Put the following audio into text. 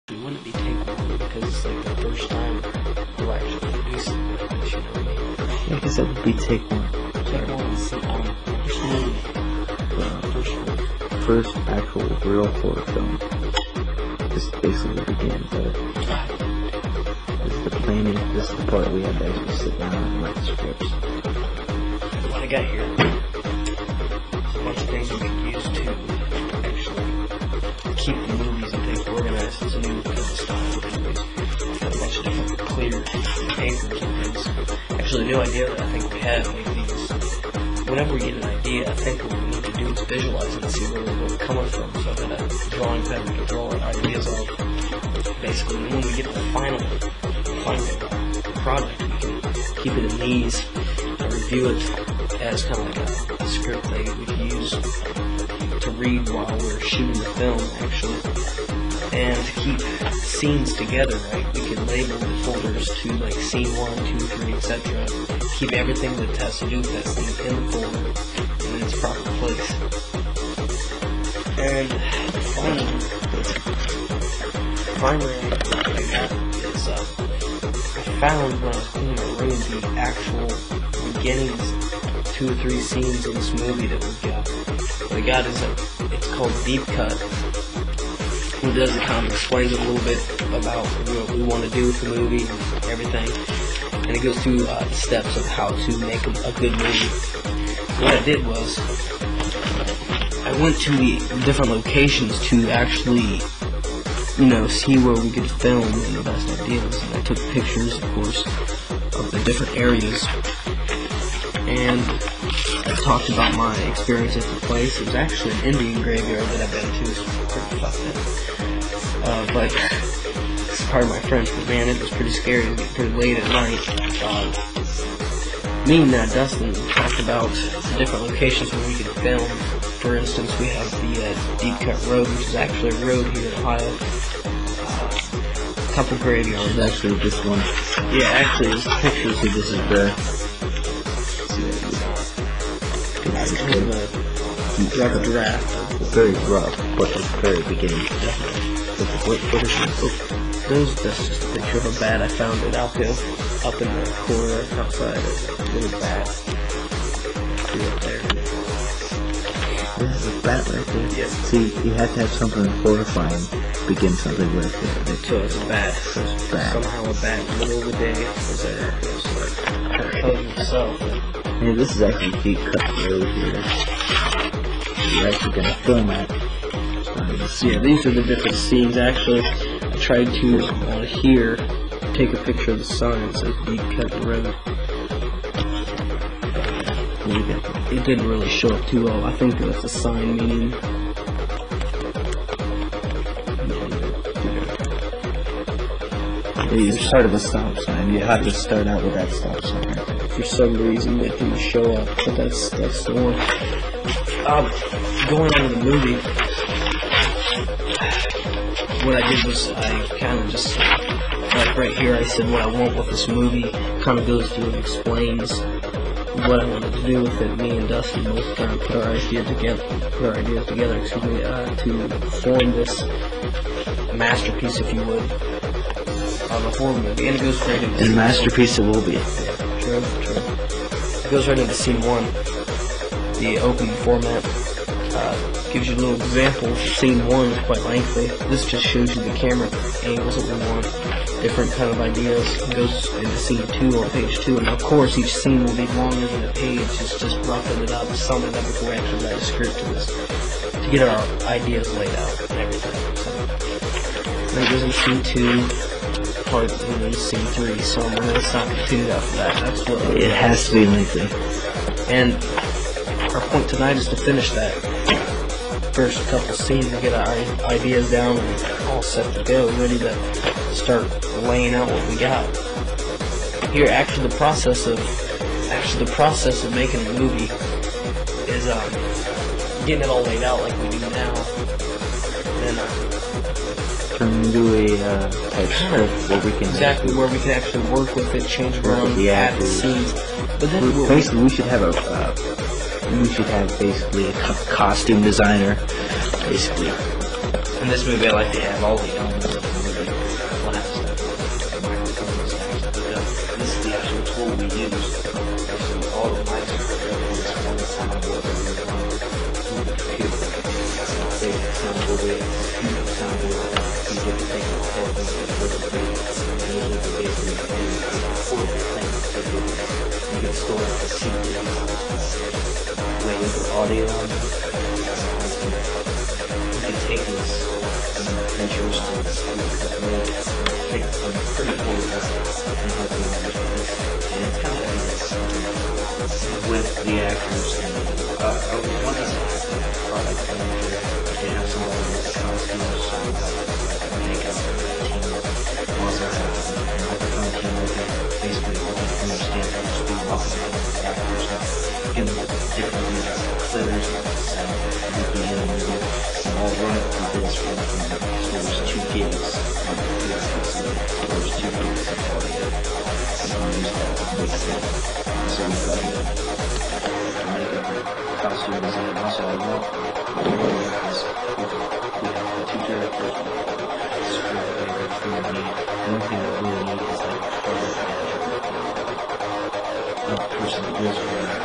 It wouldn't be take one because it's like the first time we're actually producing this, you know what I mean? Like I said, it'd be take one. Take one is First actual real horror film. This is basically the beginning of it. This is the planning, this is the part we had to actually sit down and write the scripts. What I got here is a bunch of things we could use to actually keep the movies and things organized. It's a new kind of style anyways. Got a bunch of different clear papers and things. Actually, a new idea that I think we have maybe is whenever we get an idea, I think what we need to do is visualize it and see where we're coming from, so that a drawing pad we can draw our ideas of. Basically, and when we get to the final product, we can keep it in these and review it as kind of like a script that we can use to read while we're shooting the film, actually. And to keep scenes together, right? We can label the folders to like scene 1, 2, 3, etc. Keep everything that has to do with that scene in the folder in its proper place. And finally, what I got is I found when I was cleaning my room the actual beginnings, 2 or 3 scenes in this movie that we got. What I got is it's called Deep Cut. Who does it kind of explains a little bit about what we want to do with the movie and everything. And it goes through the steps of how to make a good movie. What I did was, I went to the different locations to actually, see where we could film and the best ideas. And I took pictures, of course, of the different areas. And I talked about my experience at the place. It was actually an Indian graveyard that I've been to, so it's pretty fucked up. But it's part of my French, but man, it was pretty scary to get pretty late at night. Me and Dustin talked about the different locations where we could film. For instance, we have the Deep Cut Road, which is actually a road here in Ohio. A couple graveyards. It's actually this one. Yeah, actually, there's pictures. See, this is the draft. very rough, but it's very beginning. What is this? That's just a picture of a bat. I found it out there, up in the corner outside. A little bat. See up there. There's a bat right there. Yeah. See, you have to have something horrifying begin something right there. So it's a bat. Somehow a bat in the middle of the day is there. It's like kind of hugging itself. And this is actually Deep Cut Road here. You're actually going to film that. Yeah, these are the different scenes. Actually, I tried to, on here, take a picture of the sign that says Deep Cut Road. It didn't really show up too well. I think that's a sign meaning. You started a stop sign. You have to start out with that stop sign. For some reason, it didn't show up, but that's the one. Going on to the movie, what I did was I kind of just, like right here, I said what I want with this movie. Kind of goes through and explains what I wanted to do with it. Me and Dustin both kind of put our ideas together, to form this masterpiece, if you would, of a horror movie. And it goes right into a masterpiece it will be. True. It goes right into scene 1. The open format gives you little examples. Scene 1 is quite lengthy. This just shows you the camera angles that we want, different kind of ideas. It goes into scene 2 on page 2, and of course each scene will be longer than a page. It's just roughing it up, summing it up before we actually write a script to this, to get our ideas laid out and everything. So, then it goes into scene 2, part in scene 3, so I'm going to stop continuing after that. That's what it has to be lengthy. And our point tonight is to finish that first couple scenes and get our ideas down and all set to go, ready to start laying out what we got. Here, actually, the process of making a movie is getting it all laid out like we do now. Then turn into a type script where we can where we can actually work with it, change around, add the scenes. But then basically, we should have basically a costume designer, basically. In this movie, I like to have all the elements of the movie. audio on them. You can take these features to make them pretty cool and help you understand. And it's kind of with the actors and one is product manager. You have someone with the costumes, makeup team. You also have a microphone team that basically understand how to speak off of the actors and give them different clears and sound at the end of the movie. And I'll run it through this for so there's 2 gigs on the there's 2 gigs of audio. And I'll use that to make it. So we've got costume design. Also, I love we have 2 characters. The only thing that we really need is like a product manager, a person that knows what